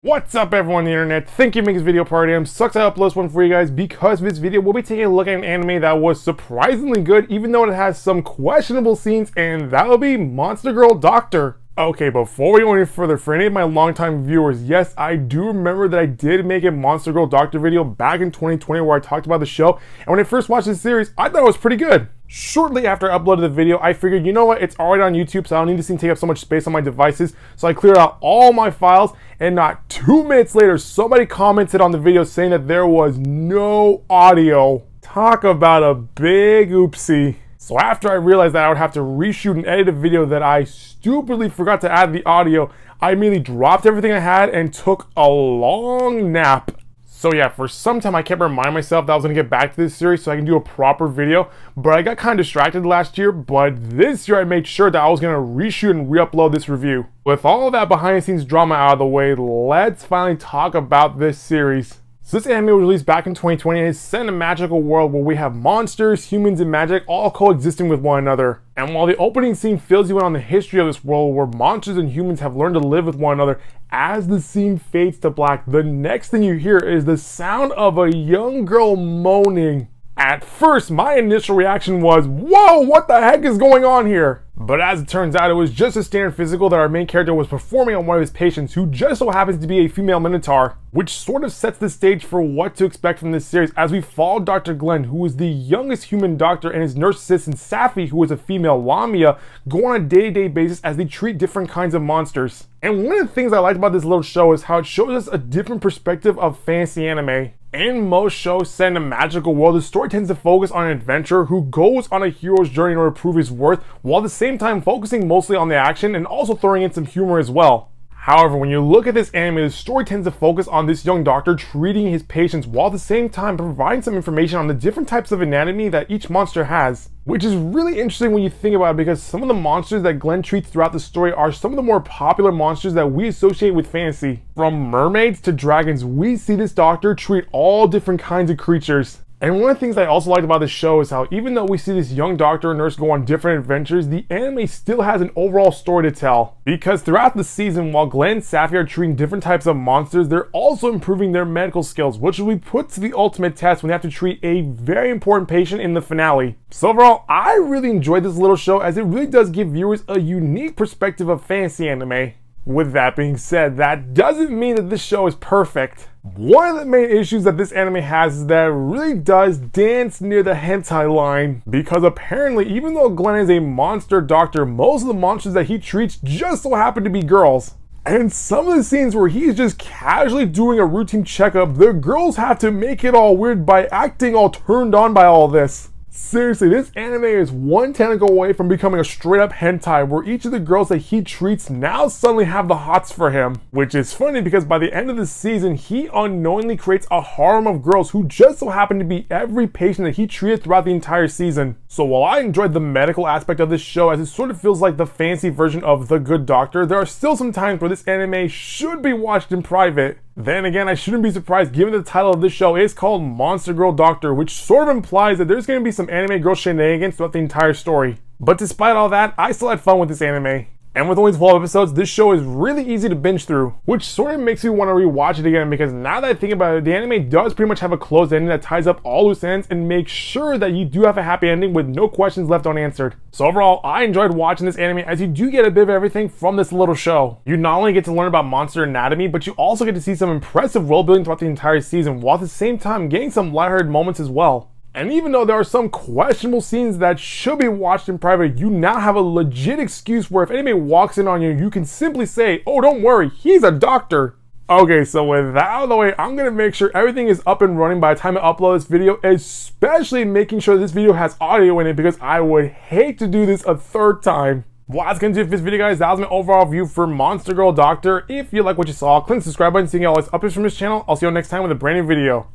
What's up everyone on the internet? Thank you for making this video part of Sucks I upload this one for you guys because this video we'll be taking a look at an anime that was surprisingly good even though it has some questionable scenes, and that'll be Monster Girl Doctor. Okay, before we go any further, for any of my longtime viewers, yes, I do remember that I did make a Monster Girl Doctor video back in 2020 where I talked about the show, and when I first watched this series, I thought it was pretty good. Shortly after I uploaded the video, I figured, you know what, it's already on YouTube, so I don't need this thing to take up so much space on my devices, so I cleared out all my files, and not 2 minutes later, somebody commented on the video saying that there was no audio. Talk about a big oopsie. So after I realized that I would have to reshoot and edit a video that I stupidly forgot to add the audio, I immediately dropped everything I had and took a long nap. So yeah, for some time I kept reminding myself that I was going to get back to this series so I can do a proper video, but I got kind of distracted last year, but this year I made sure that I was going to reshoot and re-upload this review. With all of that behind the scenes drama out of the way, let's finally talk about this series. So this anime was released back in 2020 and is set in a magical world where we have monsters, humans, and magic all coexisting with one another. And while the opening scene fills you in on the history of this world where monsters and humans have learned to live with one another, as the scene fades to black, the next thing you hear is the sound of a young girl moaning. At first, my initial reaction was, whoa, what the heck is going on here? But as it turns out, it was just a standard physical that our main character was performing on one of his patients who just so happens to be a female minotaur, which sort of sets the stage for what to expect from this series as we follow Dr. Glenn, who is the youngest human doctor, and his nurse assistant Safi, who is a female Lamia, go on a day-to-day basis as they treat different kinds of monsters. And one of the things I liked about this little show is how it shows us a different perspective of fantasy anime. In most shows set in a magical world, the story tends to focus on an adventurer who goes on a hero's journey in order to prove his worth, while at the same time focusing mostly on the action and also throwing in some humor as well. However, when you look at this anime, the story tends to focus on this young doctor treating his patients while at the same time providing some information on the different types of anatomy that each monster has. Which is really interesting when you think about it, because some of the monsters that Glenn treats throughout the story are some of the more popular monsters that we associate with fantasy. From mermaids to dragons, we see this doctor treat all different kinds of creatures. And one of the things I also liked about this show is how even though we see this young doctor and nurse go on different adventures, the anime still has an overall story to tell. Because throughout the season, while Glenn and Safi are treating different types of monsters, they're also improving their medical skills, which will be put to the ultimate test when they have to treat a very important patient in the finale. So overall, I really enjoyed this little show as it really does give viewers a unique perspective of fantasy anime. With that being said, that doesn't mean that this show is perfect. One of the main issues that this anime has is that it really does dance near the hentai line, because apparently even though Glenn is a monster doctor, most of the monsters that he treats just so happen to be girls. And some of the scenes where he's just casually doing a routine checkup, the girls have to make it all weird by acting all turned on by all this. Seriously, this anime is one tentacle away from becoming a straight up hentai where each of the girls that he treats now suddenly have the hots for him. Which is funny because by the end of the season, he unknowingly creates a harem of girls who just so happen to be every patient that he treated throughout the entire season. So while I enjoyed the medical aspect of this show as it sort of feels like the fancy version of The Good Doctor, there are still some times where this anime should be watched in private. Then again, I shouldn't be surprised given the title of this show is called Monster Girl Doctor, which sort of implies that there's going to be some anime girl shenanigans throughout the entire story. But despite all that, I still had fun with this anime. And with only 12 episodes, this show is really easy to binge through, which sort of makes me want to rewatch it again, because now that I think about it, the anime does pretty much have a closed ending that ties up all loose ends and makes sure that you do have a happy ending with no questions left unanswered. So overall, I enjoyed watching this anime as you do get a bit of everything from this little show. You not only get to learn about monster anatomy, but you also get to see some impressive world building throughout the entire season, while at the same time getting some lighthearted moments as well. And even though there are some questionable scenes that should be watched in private, you now have a legit excuse where if anybody walks in on you, you can simply say, oh, don't worry, he's a doctor. Okay, so with that out of the way, I'm going to make sure everything is up and running by the time I upload this video, especially making sure this video has audio in it, because I would hate to do this a third time. Well, that's going to do it for this video, guys. That was my overall view for Monster Girl Doctor. If you like what you saw, click the subscribe button so you can get all these updates from this channel. I'll see you next time with a brand new video.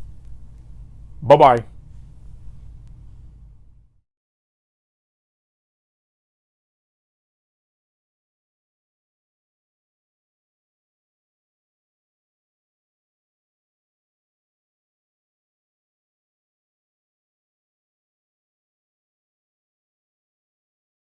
Bye-bye.